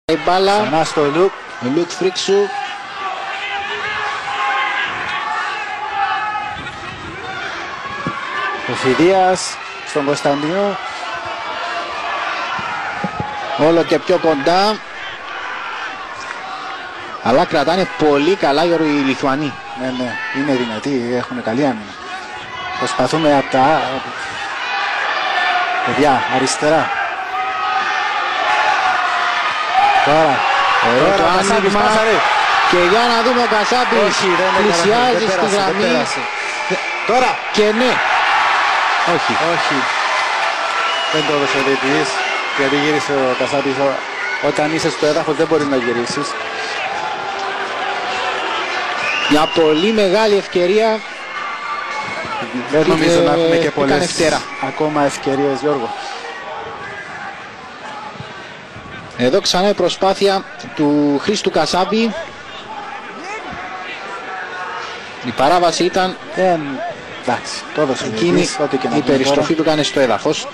Η μπάλα. Ξανά στο Λουκ. Ο Λουκ Φρίξου. Ο Φιδίας στον Κωνσταντινό. Όλο και πιο κοντά. Αλλά κρατάνε πολύ καλά οι Λιθουανοί. Ναι, είναι δυνατοί, έχουν καλή άμυνα. Προσπαθούμε από τα παιδιά αριστερά. Τώρα το άνοιγμα. Και για να δούμε ο Κασάπης πλησιάζει στη γραμμή. Τώρα. Και ναι. Όχι. Δεν το έδωσε ο διαιτητής. Γιατί γύρισε ο Κασάπης. Όταν είσαι στο έδαφος δεν μπορεί να γυρίσεις. Μια πολύ μεγάλη ευκαιρία. Δεν νομίζω να έχουμε και πολλές φτερά. ακόμα ευκαιρίες, Γιώργο. Εδώ ξανά η προσπάθεια του Χρήστου Κασάπη. Η παράβαση ήταν Εντάξει, το έδωσε εκείνη ό,τι και να η περιστροφή που έκανε στο έδαφος.